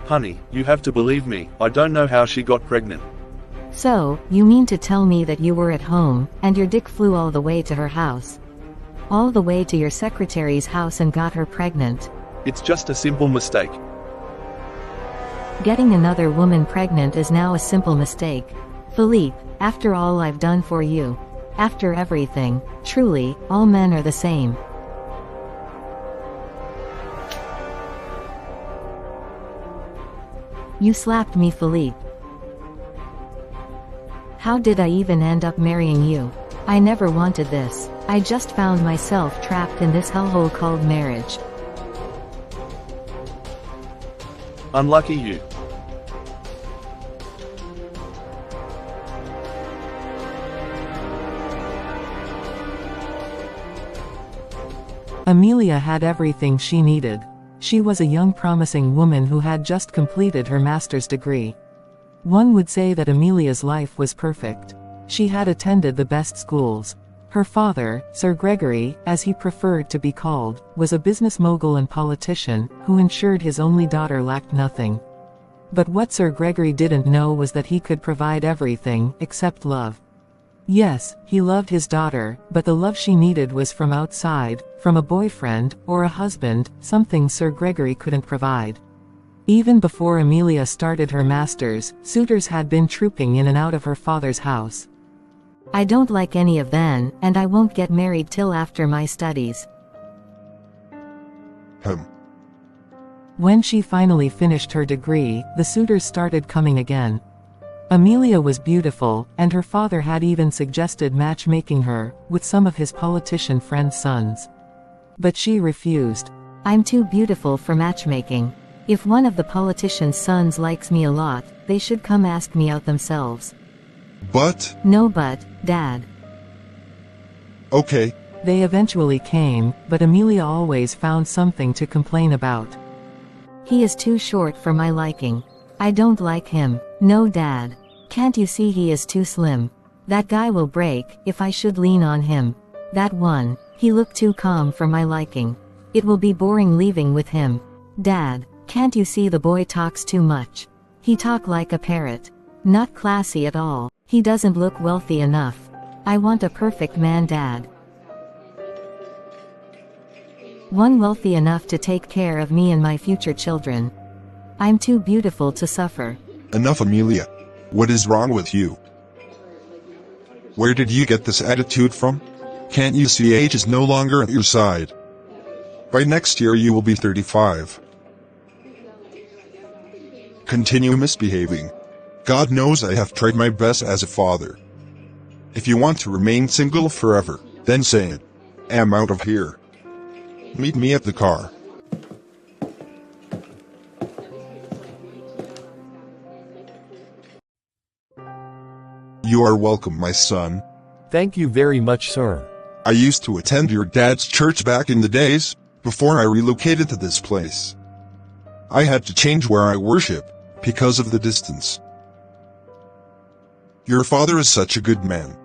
Honey, you have to believe me, I don't know how she got pregnant. So, you mean to tell me that you were at home, and your dick flew all the way to her house? All the way to your secretary's house and got her pregnant? It's just a simple mistake. Getting another woman pregnant is now a simple mistake. Philippe, after all I've done for you. After everything, truly, all men are the same. You slapped me, Philippe. How did I even end up marrying you? I never wanted this. I just found myself trapped in this hellhole called marriage. Unlucky you. Amelia had everything she needed. She was a young promising woman who had just completed her master's degree. One would say that Amelia's life was perfect. She had attended the best schools. Her father, Sir Gregory, as he preferred to be called, was a business mogul and politician, who ensured his only daughter lacked nothing. But what Sir Gregory didn't know was that he could provide everything, except love. Yes, he loved his daughter, but the love she needed was from outside, from a boyfriend, or a husband, something Sir Gregory couldn't provide. Even before Amelia started her masters, suitors had been trooping in and out of her father's house. I don't like any of them, and I won't get married till after my studies. When she finally finished her degree, the suitors started coming again. Amelia was beautiful, and her father had even suggested matchmaking her with some of his politician friends' sons. But she refused. I'm too beautiful for matchmaking. If one of the politician's sons likes me a lot, they should come ask me out themselves. But? No but, Dad. Okay. They eventually came, but Amelia always found something to complain about. He is too short for my liking. I don't like him. No, Dad. Can't you see he is too slim? That guy will break if I should lean on him. That one, he looked too calm for my liking. It will be boring leaving with him. Dad, can't you see the boy talks too much? He talk like a parrot. Not classy at all. He doesn't look wealthy enough. I want a perfect man, Dad. One wealthy enough to take care of me and my future children. I'm too beautiful to suffer. Enough, Amelia. What is wrong with you? Where did you get this attitude from? Can't you see age is no longer at your side? By next year you will be 35. Continue misbehaving. God knows I have tried my best as a father. If you want to remain single forever, then say it. I'm out of here. Meet me at the car. You are welcome, my son. Thank you very much, sir. I used to attend your dad's church back in the days, before I relocated to this place. I had to change where I worship, because of the distance. Your father is such a good man.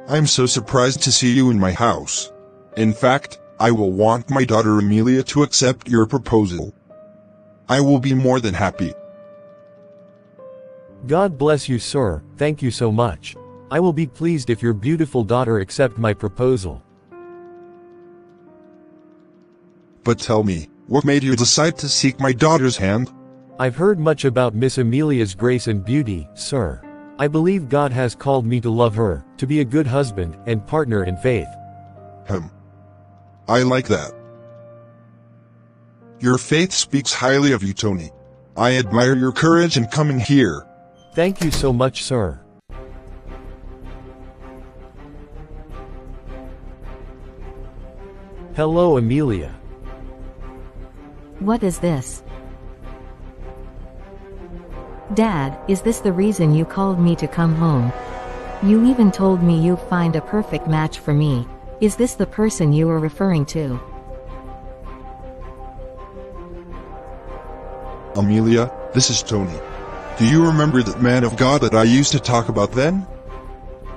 I'm so surprised to see you in my house. In fact, I will want my daughter Amelia to accept your proposal. I will be more than happy. God bless you, sir. Thank you so much. I will be pleased if your beautiful daughter accept my proposal. But tell me, what made you decide to seek my daughter's hand? I've heard much about Miss Amelia's grace and beauty, sir. I believe God has called me to love her, to be a good husband and partner in faith. I like that. Your faith speaks highly of you, Tony. I admire your courage in coming here. Thank you so much, sir. Hello, Amelia. What is this? Dad, is this the reason you called me to come home? You even told me you'd find a perfect match for me. Is this the person you were referring to? Amelia, this is Tony. Do you remember that man of God that I used to talk about then?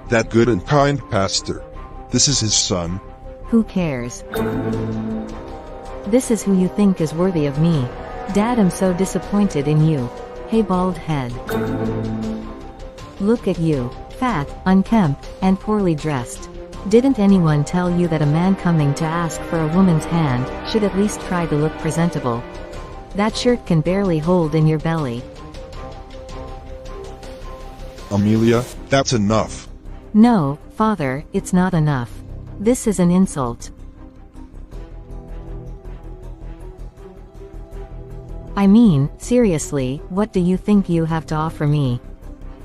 That good and kind pastor. This is his son. Who cares? This is who you think is worthy of me. Dad, I'm so disappointed in you. Hey bald head. Look at you. Fat, unkempt, and poorly dressed. Didn't anyone tell you that a man coming to ask for a woman's hand should at least try to look presentable? That shirt can barely hold in your belly. Amelia, that's enough. No, father, it's not enough. This is an insult. I mean, seriously, what do you think you have to offer me?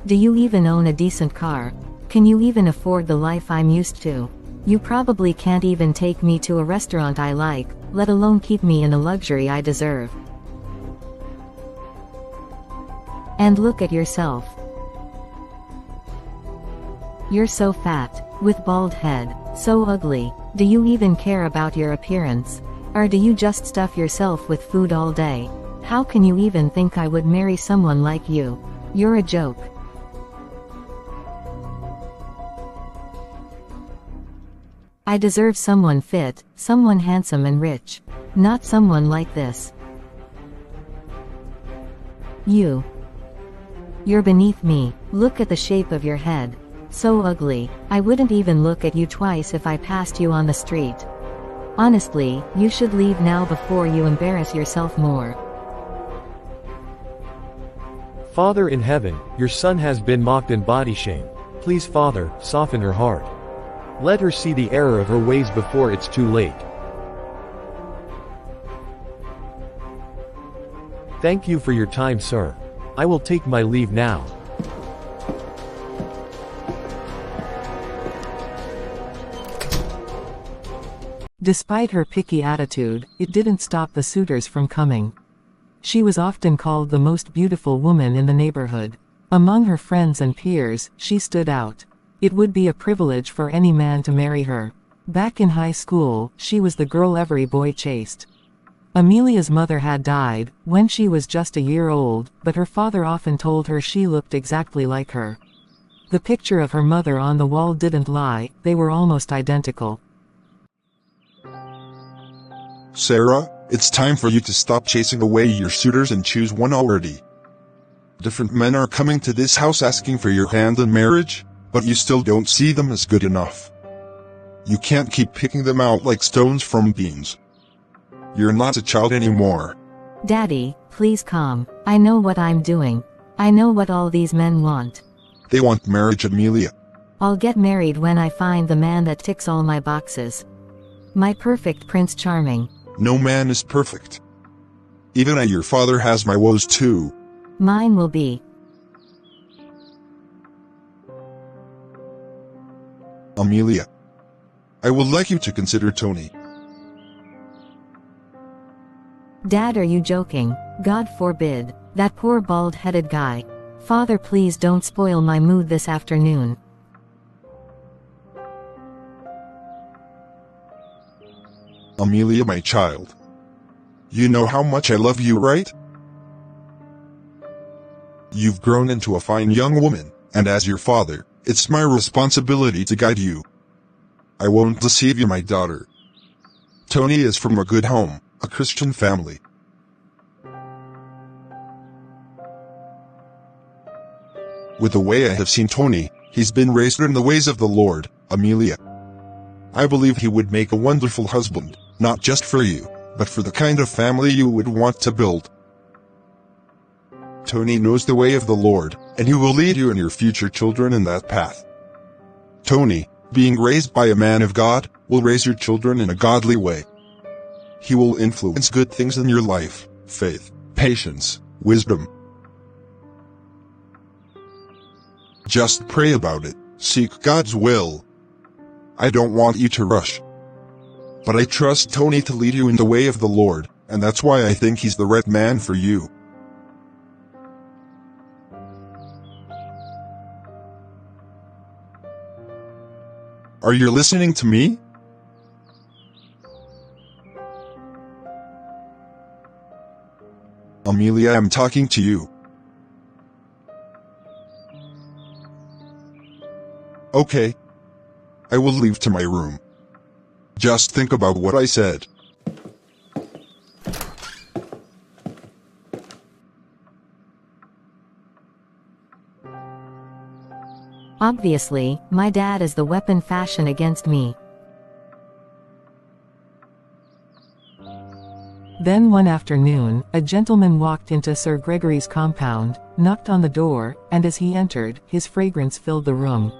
Do you even own a decent car? Can you even afford the life I'm used to? You probably can't even take me to a restaurant I like, let alone keep me in a luxury I deserve. And look at yourself. You're so fat, with bald head, so ugly. Do you even care about your appearance? Or do you just stuff yourself with food all day? How can you even think I would marry someone like you? You're a joke. I deserve someone fit, someone handsome and rich. Not someone like this. You're beneath me. Look at the shape of your head. So ugly. I wouldn't even look at you twice if I passed you on the street. Honestly, you should leave now before you embarrass yourself more. Father in heaven, your son has been mocked and body shamed. Please, Father, soften her heart. Let her see the error of her ways before it's too late. Thank you for your time, sir. I will take my leave now. Despite her picky attitude, it didn't stop the suitors from coming. She was often called the most beautiful woman in the neighborhood. Among her friends and peers, she stood out. It would be a privilege for any man to marry her. Back in high school, she was the girl every boy chased. Amelia's mother had died when she was just a year old, but her father often told her she looked exactly like her. The picture of her mother on the wall didn't lie, they were almost identical. Sarah, it's time for you to stop chasing away your suitors and choose one already. Different men are coming to this house asking for your hand in marriage, but you still don't see them as good enough. You can't keep picking them out like stones from beans. You're not a child anymore. Daddy, please calm. I know what I'm doing. I know what all these men want. They want marriage, Amelia. I'll get married when I find the man that ticks all my boxes. My perfect Prince Charming. No man is perfect. Even your father has my woes too. Mine will be. Amelia, I would like you to consider Tony. Dad, are you joking? God forbid. That poor bald-headed guy. Father, please don't spoil my mood this afternoon. Amelia, my child. You know how much I love you, right? You've grown into a fine young woman, and as your father, it's my responsibility to guide you. I won't deceive you, my daughter. Tony is from a good home, a Christian family. With the way I have seen Tony, he's been raised in the ways of the Lord, Amelia. I believe he would make a wonderful husband, not just for you, but for the kind of family you would want to build. Tony knows the way of the Lord, and he will lead you and your future children in that path. Tony, being raised by a man of God, will raise your children in a godly way. He will influence good things in your life: faith, patience, wisdom. Just pray about it, seek God's will. I don't want you to rush. But I trust Tony to lead you in the way of the Lord, and that's why I think he's the right man for you. Are you listening to me? Amelia, I'm talking to you. Okay. I will leave to my room. Just think about what I said. Obviously, my dad is the weapon fashioned against me. Then one afternoon, a gentleman walked into Sir Gregory's compound, knocked on the door, and as he entered, his fragrance filled the room.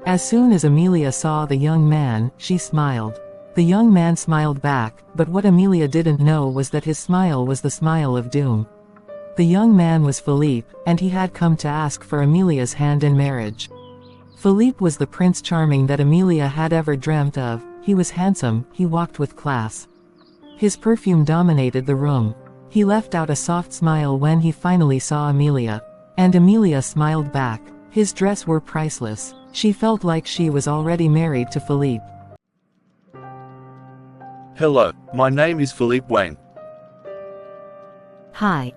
As soon as Amelia saw the young man, she smiled. The young man smiled back, but what Amelia didn't know was that his smile was the smile of doom. The young man was Philippe, and he had come to ask for Amelia's hand in marriage. Philippe was the Prince Charming that Amelia had ever dreamt of. He was handsome, he walked with class. His perfume dominated the room. He left out a soft smile when he finally saw Amelia. And Amelia smiled back. His dress were priceless. She felt like she was already married to Philippe. Hello, my name is Philippe Wayne. Hi.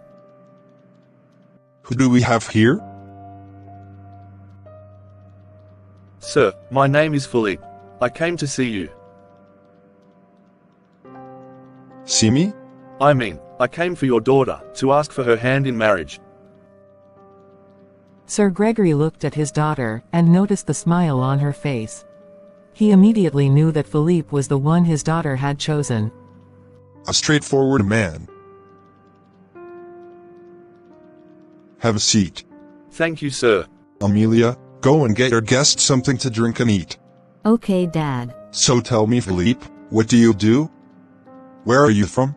Who do we have here? Sir, my name is Philippe. I came to see you. See me? I came for your daughter, to ask for her hand in marriage. Sir Gregory looked at his daughter, and noticed the smile on her face. He immediately knew that Philippe was the one his daughter had chosen. A straightforward man. Have a seat. Thank you, sir. Amelia, go and get your guests something to drink and eat. Okay, Dad. So tell me, Philippe, what do you do? Where are you from?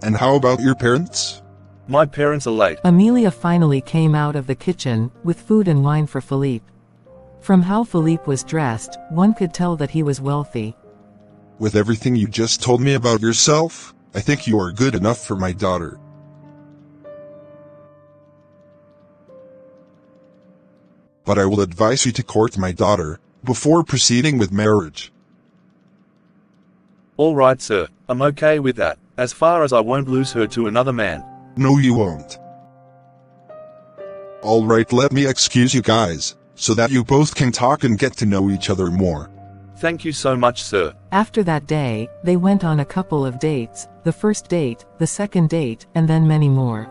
And how about your parents? My parents are late. Amelia finally came out of the kitchen, with food and wine for Philippe. From how Philippe was dressed, one could tell that he was wealthy. With everything you just told me about yourself, I think you are good enough for my daughter. But I will advise you to court my daughter, before proceeding with marriage. All right, sir. I'm okay with that, as far as I won't lose her to another man. No, you won't. All right, let me excuse you guys, so that you both can talk and get to know each other more. Thank you so much, sir. After that day, they went on a couple of dates, the first date, the second date, and then many more.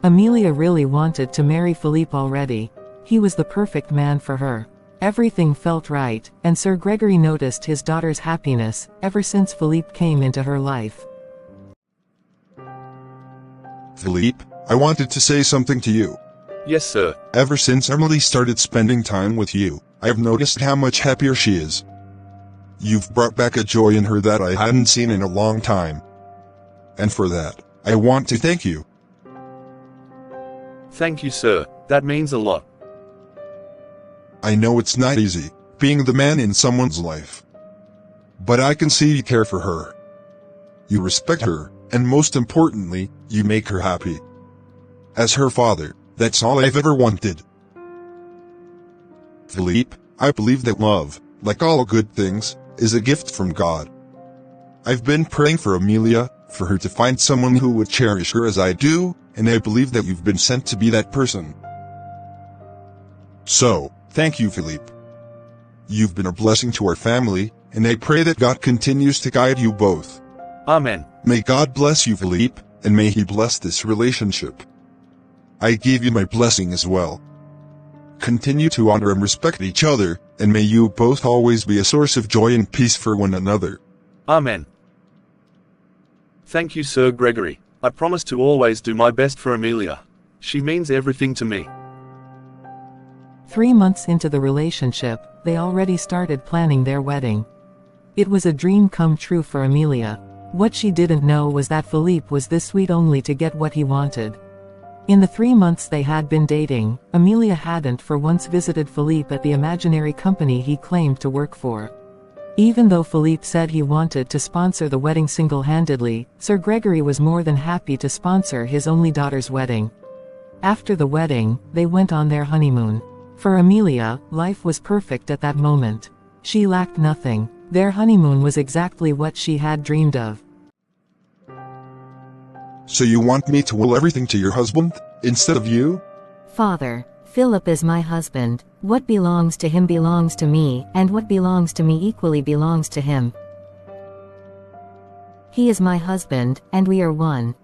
Amelia really wanted to marry Philippe already. He was the perfect man for her. Everything felt right, and Sir Gregory noticed his daughter's happiness, ever since Philippe came into her life. Philippe, I wanted to say something to you. Yes, sir. Ever since Emily started spending time with you, I have noticed how much happier she is. You've brought back a joy in her that I hadn't seen in a long time. And for that, I want to thank you. Thank you, sir. That means a lot. I know it's not easy, being the man in someone's life. But I can see you care for her. You respect her, and most importantly, you make her happy. As her father, that's all I've ever wanted. Philippe, I believe that love, like all good things, is a gift from God. I've been praying for Amelia, for her to find someone who would cherish her as I do, and I believe that you've been sent to be that person. So, thank you, Philippe. You've been a blessing to our family, and I pray that God continues to guide you both. Amen. May God bless you, Philippe, and may He bless this relationship. I give you my blessing as well. Continue to honor and respect each other, and may you both always be a source of joy and peace for one another. Amen. Thank you, Sir Gregory. I promise to always do my best for Amelia. She means everything to me. 3 months into the relationship, they already started planning their wedding. It was a dream come true for Amelia. What she didn't know was that Philippe was this sweet only to get what he wanted. In the 3 months they had been dating, Amelia hadn't for once visited Philippe at the imaginary company he claimed to work for. Even though Philippe said he wanted to sponsor the wedding single-handedly, Sir Gregory was more than happy to sponsor his only daughter's wedding. After the wedding, they went on their honeymoon. For Amelia, life was perfect at that moment. She lacked nothing. Their honeymoon was exactly what she had dreamed of. So you want me to will everything to your husband, instead of you? Father, Philip is my husband. What belongs to him belongs to me, and what belongs to me equally belongs to him. He is my husband, and we are one.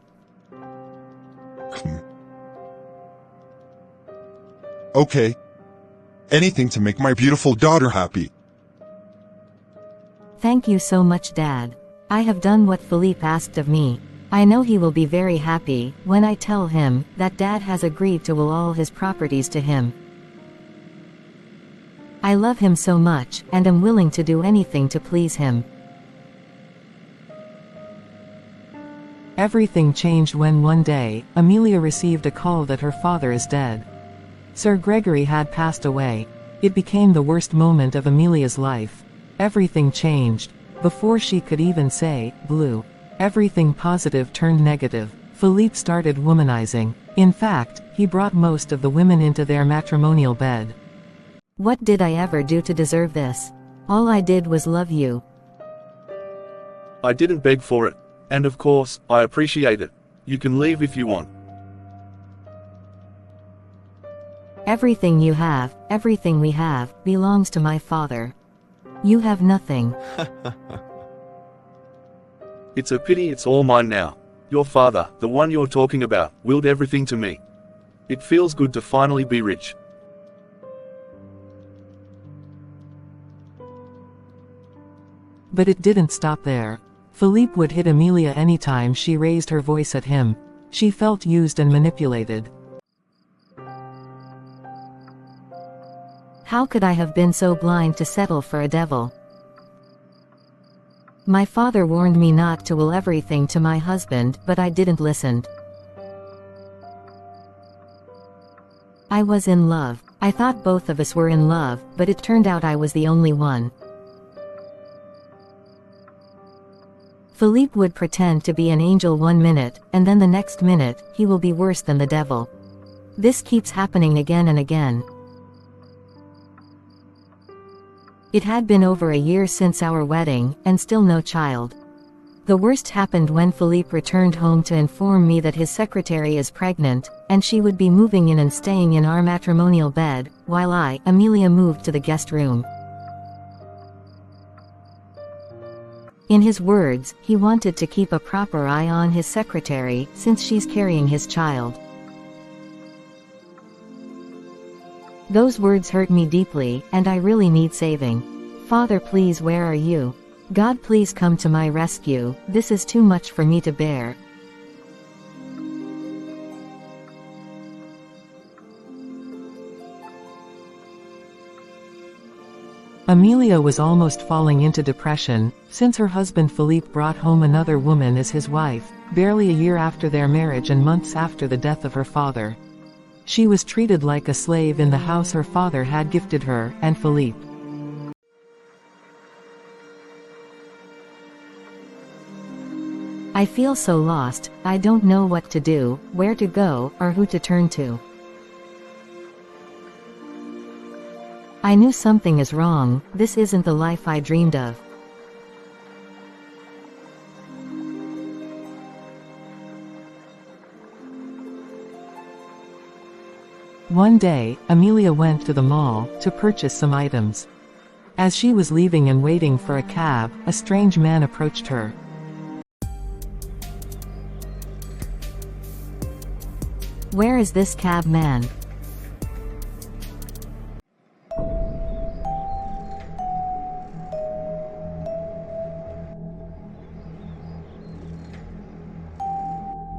Okay. Anything to make my beautiful daughter happy. Thank you so much, Dad. I have done what Philippe asked of me. I know he will be very happy when I tell him that Dad has agreed to will all his properties to him. I love him so much, and am willing to do anything to please him. Everything changed when one day, Amelia received a call that her father is dead. Sir Gregory had passed away. It became the worst moment of Amelia's life. Everything changed. Before she could even say, blue. Everything positive turned negative. Philippe started womanizing. In fact, he brought most of the women into their matrimonial bed. What did I ever do to deserve this? All I did was love you. I didn't beg for it. And of course, I appreciate it. You can leave if you want. Everything you have, everything we have, belongs to my father. You have nothing. It's a pity it's all mine now. Your father, the one you're talking about, willed everything to me. It feels good to finally be rich. But it didn't stop there. Philippe would hit Amelia anytime she raised her voice at him. She felt used and manipulated. How could I have been so blind to settle for a devil? My father warned me not to will everything to my husband, but I didn't listen. I was in love. I thought both of us were in love, but it turned out I was the only one. Philippe would pretend to be an angel 1 minute, and then the next minute, he will be worse than the devil. This keeps happening again and again. It had been over a year since our wedding, and still no child. The worst happened when Philippe returned home to inform me that his secretary is pregnant, and she would be moving in and staying in our matrimonial bed, while I, Amelia, moved to the guest room. In his words, he wanted to keep a proper eye on his secretary, since she's carrying his child. Those words hurt me deeply, and I really need saving. Father, please, where are you? God, please come to my rescue. This is too much for me to bear. Amelia was almost falling into depression, since her husband Philippe brought home another woman as his wife, barely a year after their marriage and months after the death of her father. She was treated like a slave in the house her father had gifted her, and Philippe. I feel so lost. I don't know what to do, where to go, or who to turn to. I knew something is wrong. This isn't the life I dreamed of. One day, Amelia went to the mall to purchase some items. As she was leaving and waiting for a cab, a strange man approached her. Where is this cab man?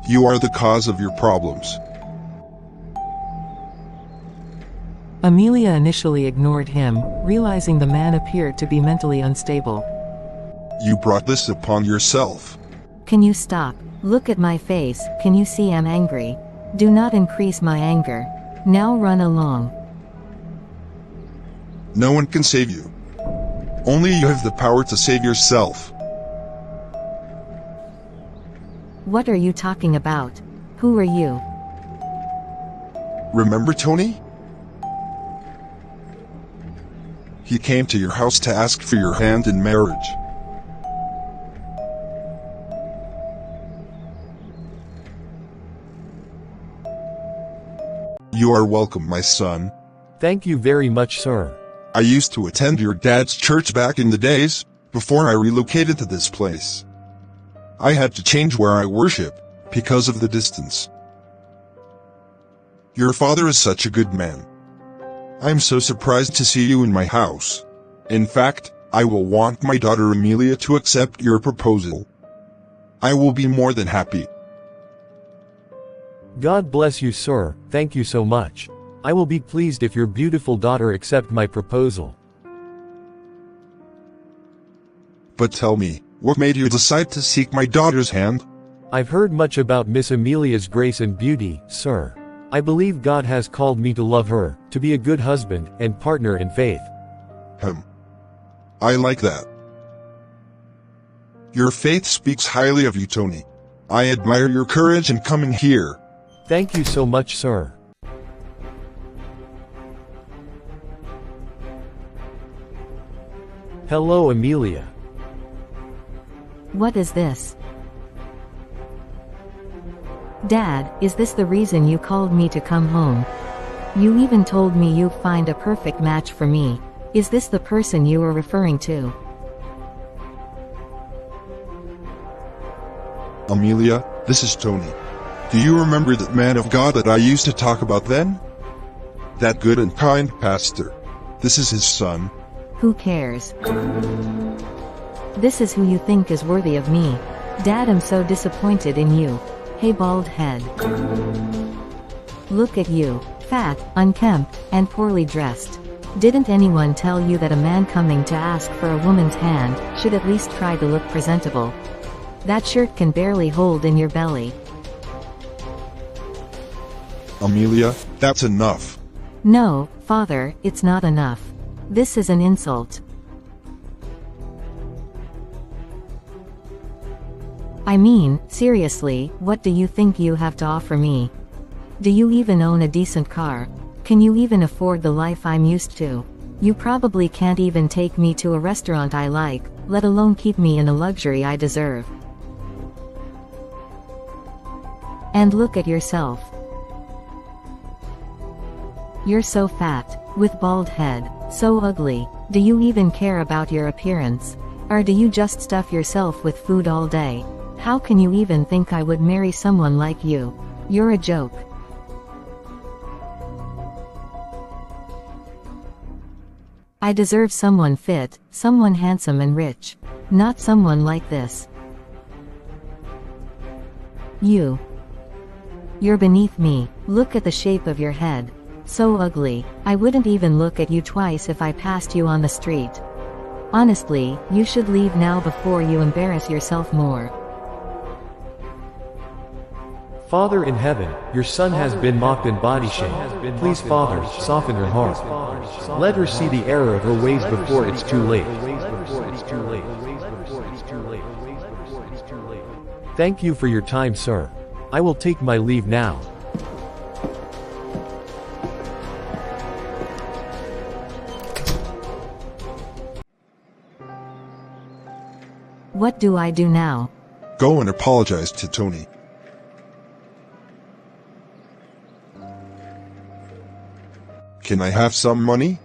You are the cause of your problems. Amelia initially ignored him, realizing the man appeared to be mentally unstable. You brought this upon yourself. Can you stop? Look at my face. Can you see I'm angry? Do not increase my anger. Now run along. No one can save you. Only you have the power to save yourself. What are you talking about? Who are you? Remember Tony? He came to your house to ask for your hand in marriage. You are welcome, my son. Thank you very much, sir. I used to attend your dad's church back in the days, before I relocated to this place. I had to change where I worship, because of the distance. Your father is such a good man. I'm so surprised to see you in my house. In fact, I will want my daughter Amelia to accept your proposal. I will be more than happy. God bless you, sir, thank you so much. I will be pleased if your beautiful daughter accept my proposal. But tell me, what made you decide to seek my daughter's hand? I've heard much about Miss Amelia's grace and beauty, sir. I believe God has called me to love her, to be a good husband and partner in faith. I like that. Your faith speaks highly of you, Tony. I admire your courage in coming here. Thank you so much, sir. Hello, Amelia. What is this? Dad, is this the reason you called me to come home? You even told me you'd find a perfect match for me. Is this the person you were referring to? Amelia, this is Tony. Do you remember that man of God that I used to talk about then? That good and kind pastor. This is his son. Who cares? This is who you think is worthy of me. Dad, I'm so disappointed in you. Hey, bald head. Look at you. Fat, unkempt, and poorly dressed. Didn't anyone tell you that a man coming to ask for a woman's hand should at least try to look presentable? That shirt can barely hold in your belly. Amelia, that's enough. No, Father, it's not enough. This is an insult. I mean, seriously, what do you think you have to offer me? Do you even own a decent car? Can you even afford the life I'm used to? You probably can't even take me to a restaurant I like, let alone keep me in a luxury I deserve. And look at yourself. You're so fat, with bald head, so ugly. Do you even care about your appearance? Or do you just stuff yourself with food all day? How can you even think I would marry someone like you? You're a joke. I deserve someone fit, someone handsome and rich. Not someone like this. You're beneath me. Look at the shape of your head. So ugly. I wouldn't even look at you twice if I passed you on the street. Honestly, you should leave now before you embarrass yourself more. Father in heaven, your son has been mocked and body shamed. Please, Father, soften her heart. Let her see the error of her ways before it's too late. Thank you for your time, sir. I will take my leave now. What do I do now? Go and apologize to Tony. Can I have some money?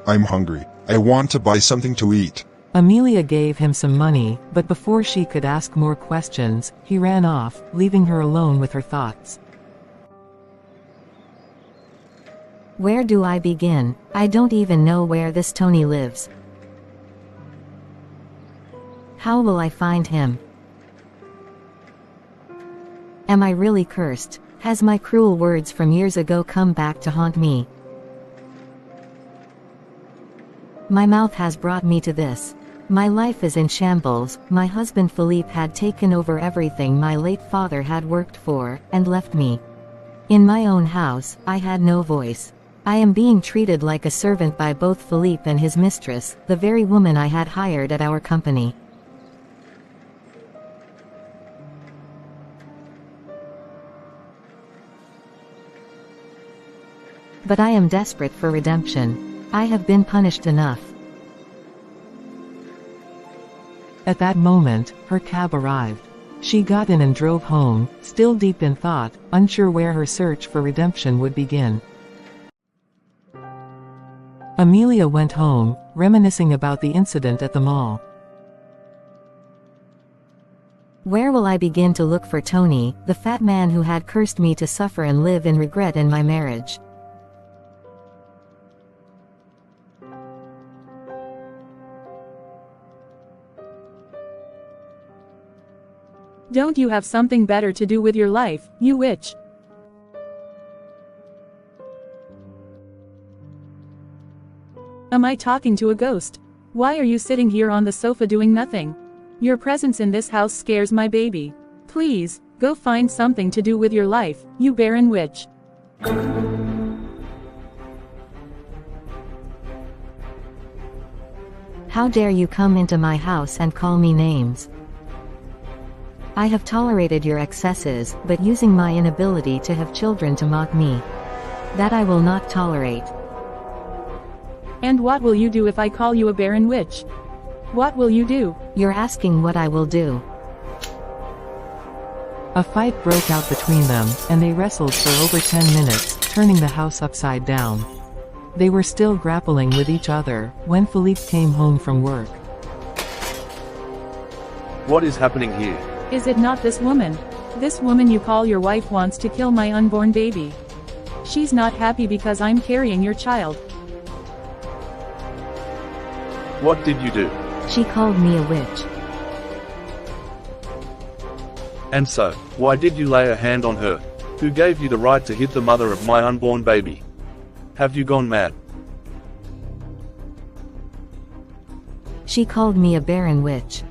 I'm hungry. I want to buy something to eat. Amelia gave him some money, but before she could ask more questions, he ran off, leaving her alone with her thoughts. Where do I begin? I don't even know where this Tony lives. How will I find him? Am I really cursed? Has my cruel words from years ago come back to haunt me? My mouth has brought me to this. My life is in shambles. My husband Philippe had taken over everything my late father had worked for, and left me. In my own house, I had no voice. I am being treated like a servant by both Philippe and his mistress, the very woman I had hired at our company. But I am desperate for redemption. I have been punished enough. At that moment, her cab arrived. She got in and drove home, still deep in thought, unsure where her search for redemption would begin. Amelia went home, reminiscing about the incident at the mall. Where will I begin to look for Tony, the fat man who had cursed me to suffer and live in regret in my marriage? Don't you have something better to do with your life, you witch? Am I talking to a ghost? Why are you sitting here on the sofa doing nothing? Your presence in this house scares my baby. Please, go find something to do with your life, you barren witch. How dare you come into my house and call me names? I have tolerated your excesses, but using my inability to have children to mock me. That I will not tolerate. And what will you do if I call you a barren witch? What will you do? You're asking what I will do. A fight broke out between them, and they wrestled for over 10 minutes, turning the house upside down. They were still grappling with each other, when Philippe came home from work. What is happening here? Is it not this woman? This woman you call your wife wants to kill my unborn baby. She's not happy because I'm carrying your child. What did you do? She called me a witch. And so, why did you lay a hand on her? Who gave you the right to hit the mother of my unborn baby? Have you gone mad? She called me a barren witch.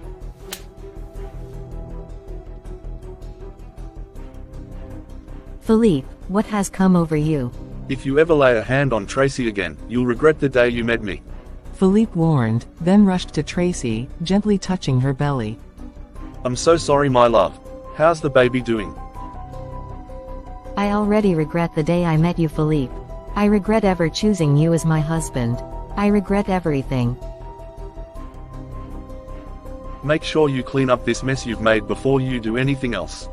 Philippe, what has come over you? If you ever lay a hand on Tracy again, you'll regret the day you met me. Philippe warned, then rushed to Tracy, gently touching her belly. I'm so sorry, my love. How's the baby doing? I already regret the day I met you, Philippe. I regret ever choosing you as my husband. I regret everything. Make sure you clean up this mess you've made before you do anything else.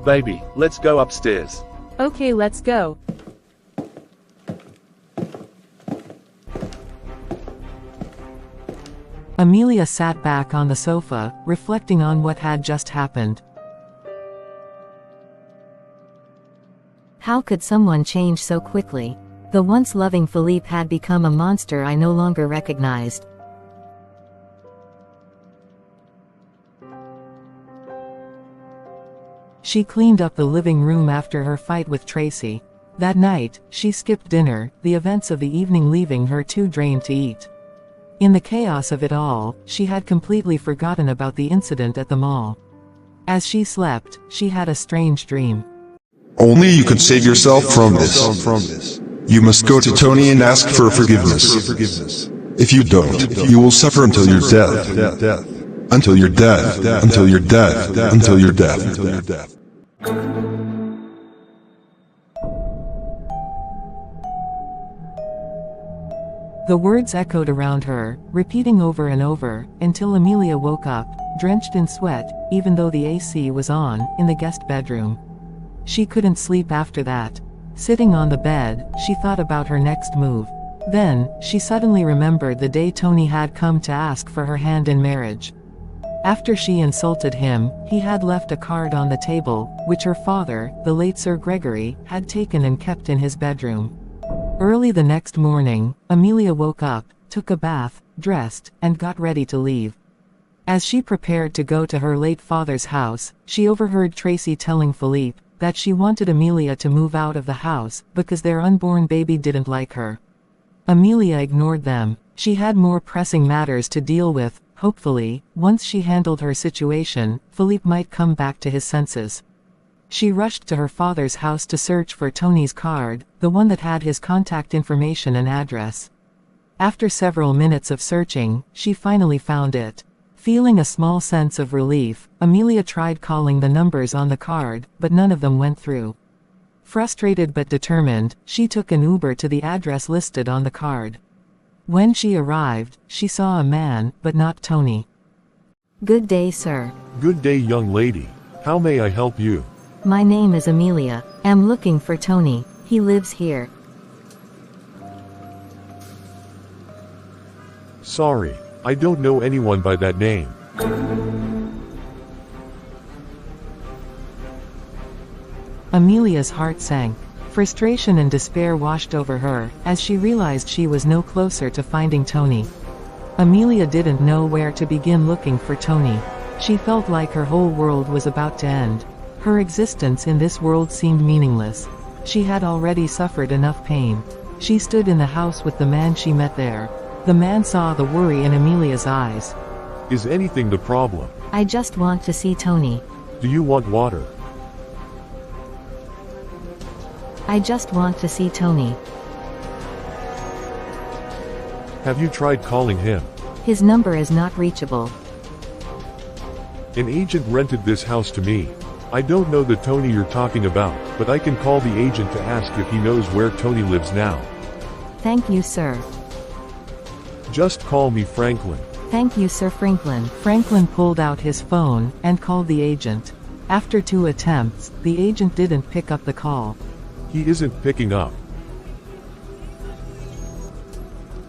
Baby, let's go upstairs. Okay, let's go. Amelia sat back on the sofa, reflecting on what had just happened. How could someone change so quickly? The once loving Philippe had become a monster I no longer recognized. She cleaned up the living room after her fight with Tracy. That night, she skipped dinner, the events of the evening leaving her too drained to eat. In the chaos of it all, she had completely forgotten about the incident at the mall. As she slept, she had a strange dream. Only you can save yourself from this. You must go to Tony and ask for forgiveness. If you don't, you will suffer until your death. Until you're dead. Until you're dead. Until you're dead. The words echoed around her, repeating over and over, until Amelia woke up, drenched in sweat, even though the AC was on, in the guest bedroom. She couldn't sleep after that. Sitting on the bed, she thought about her next move. Then, she suddenly remembered the day Tony had come to ask for her hand in marriage. After she insulted him, he had left a card on the table, which her father, the late Sir Gregory, had taken and kept in his bedroom. Early the next morning, Amelia woke up, took a bath, dressed, and got ready to leave. As she prepared to go to her late father's house, she overheard Tracy telling Philippe that she wanted Amelia to move out of the house because their unborn baby didn't like her. Amelia ignored them. She had more pressing matters to deal with. Hopefully, once she handled her situation, Philippe might come back to his senses. She rushed to her father's house to search for Tony's card, the one that had his contact information and address. After several minutes of searching, she finally found it. Feeling a small sense of relief, Amelia tried calling the numbers on the card, but none of them went through. Frustrated but determined, she took an Uber to the address listed on the card. When she arrived, she saw a man, but not Tony. Good day, sir. Good day, young lady. How may I help you? My name is Amelia. I'm looking for Tony. He lives here. Sorry, I don't know anyone by that name. Amelia's heart sank. Frustration and despair washed over her, as she realized she was no closer to finding Tony. Amelia didn't know where to begin looking for Tony. She felt like her whole world was about to end. Her existence in this world seemed meaningless. She had already suffered enough pain. She stood in the house with the man she met there. The man saw the worry in Amelia's eyes. Is anything the problem? I just want to see Tony. Do you want water? I just want to see Tony. Have you tried calling him? His number is not reachable. An agent rented this house to me. I don't know the Tony you're talking about, but I can call the agent to ask if he knows where Tony lives now. Thank you, sir. Just call me Franklin. Thank you, Sir Franklin. Franklin pulled out his phone and called the agent. After 2 attempts, the agent didn't pick up the call. He isn't picking up.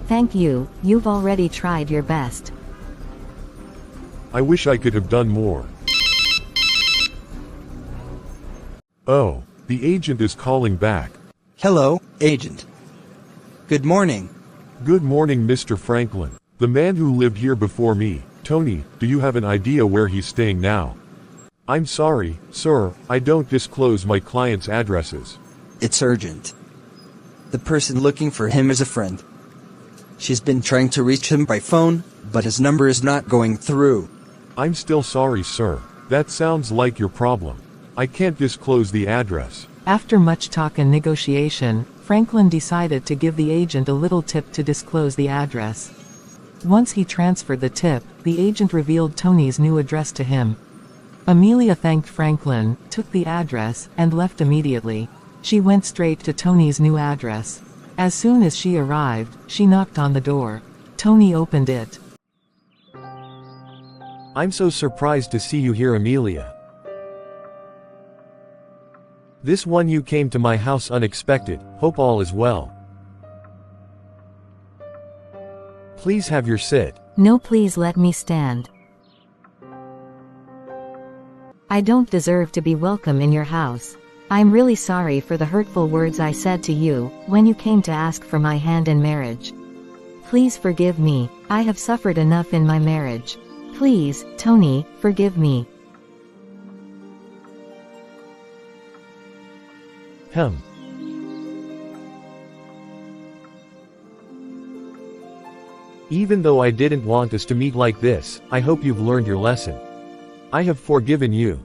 Thank you, you've already tried your best. I wish I could have done more. Oh, the agent is calling back. Hello, agent. Good morning. Good morning, Mr. Franklin. The man who lived here before me, Tony, do you have an idea where he's staying now? I'm sorry, sir, I don't disclose my clients' addresses. It's urgent. The person looking for him is a friend. She's been trying to reach him by phone, but his number is not going through. I'm still sorry, sir. That sounds like your problem. I can't disclose the address. After much talk and negotiation, Franklin decided to give the agent a little tip to disclose the address. Once he transferred the tip, the agent revealed Tony's new address to him. Amelia thanked Franklin, took the address, and left immediately. She went straight to Tony's new address. As soon as she arrived, she knocked on the door. Tony opened it. I'm so surprised to see you here, Amelia. This one you came to my house unexpected, hope all is well. Please have your sit. No, please let me stand. I don't deserve to be welcome in your house. I'm really sorry for the hurtful words I said to you, when you came to ask for my hand in marriage. Please forgive me, I have suffered enough in my marriage. Please, Tony, forgive me. Even though I didn't want us to meet like this, I hope you've learned your lesson. I have forgiven you.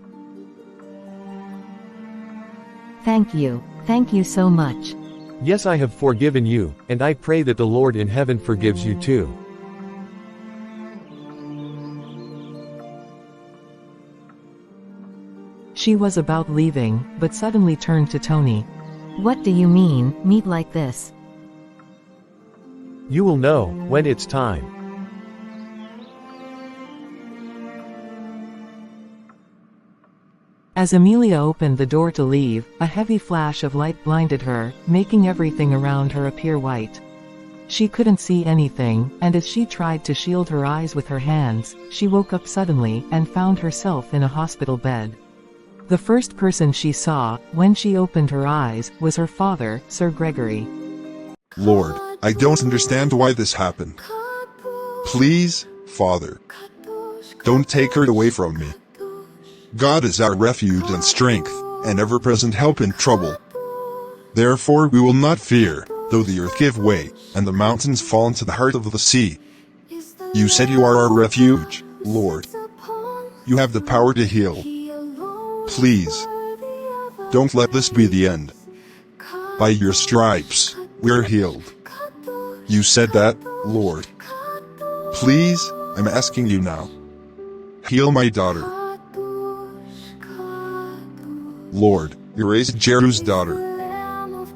Thank you so much. Yes, I have forgiven you, and I pray that the Lord in heaven forgives you too. She was about leaving, but suddenly turned to Tony. What do you mean, meet like this? You will know, when it's time. As Amelia opened the door to leave, a heavy flash of light blinded her, making everything around her appear white. She couldn't see anything, and as she tried to shield her eyes with her hands, she woke up suddenly, and found herself in a hospital bed. The first person she saw, when she opened her eyes, was her father, Sir Gregory. Lord, I don't understand why this happened. Please, Father, don't take her away from me. God is our refuge and strength, and ever-present help in trouble. Therefore we will not fear, though the earth give way, and the mountains fall into the heart of the sea. You said you are our refuge, Lord. You have the power to heal. Please, don't let this be the end. By your stripes, we are healed. You said that, Lord. Please, I'm asking you now. Heal my daughter. Lord, you raised Jeru's daughter.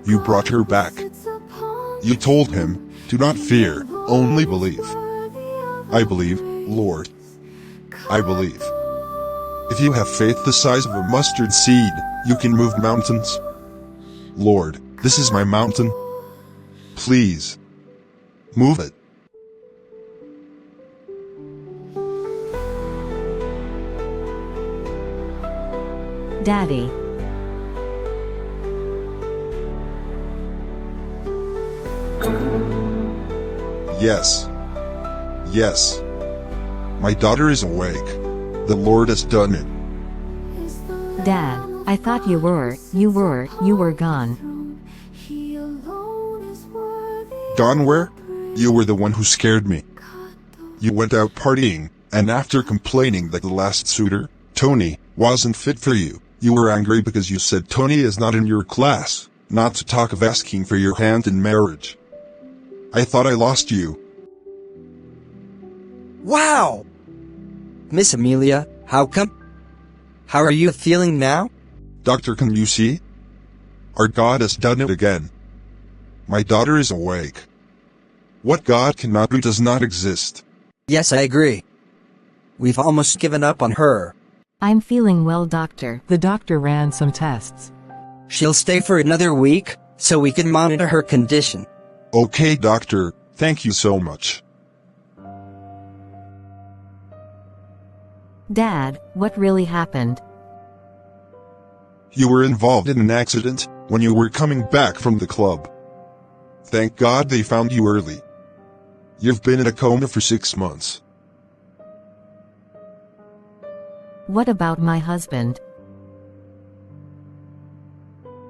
You brought her back. You told him, do not fear, only believe. I believe, Lord. I believe. If you have faith the size of a mustard seed, you can move mountains. Lord, this is my mountain. Please, move it. Daddy. Yes. Yes. My daughter is awake. The Lord has done it. Dad, I thought you were gone. Gone where? You were the one who scared me. You went out partying, and after complaining that the last suitor, Tony, wasn't fit for you, you were angry because you said Tony is not in your class, not to talk of asking for your hand in marriage. I thought I lost you. Wow! Miss Amelia, how come? How are you feeling now? Doctor, can you see? Our God has done it again. My daughter is awake. What God cannot do does not exist. Yes, I agree. We've almost given up on her. I'm feeling well, doctor. The doctor ran some tests. She'll stay for another week, so we can monitor her condition. Okay, doctor, thank you so much. Dad, what really happened? You were involved in an accident when you were coming back from the club. Thank God they found you early. You've been in a coma for 6 months. What about my husband?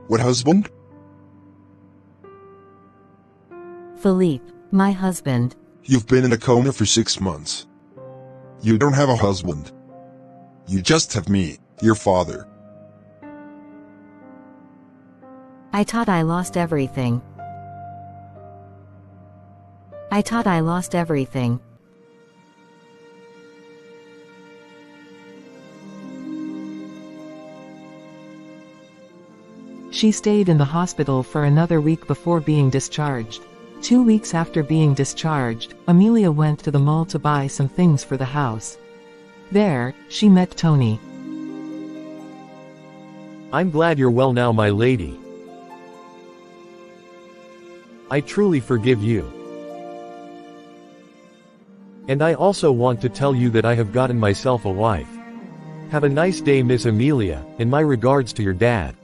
What husband? Philippe, my husband. You've been in a coma for 6 months. You don't have a husband. You just have me, your father. I thought I lost everything. She stayed in the hospital for another week before being discharged. 2 weeks after being discharged, Amelia went to the mall to buy some things for the house. There, she met Tony. I'm glad you're well now, my lady. I truly forgive you. And I also want to tell you that I have gotten myself a wife. Have a nice day, Miss Amelia, and my regards to your dad.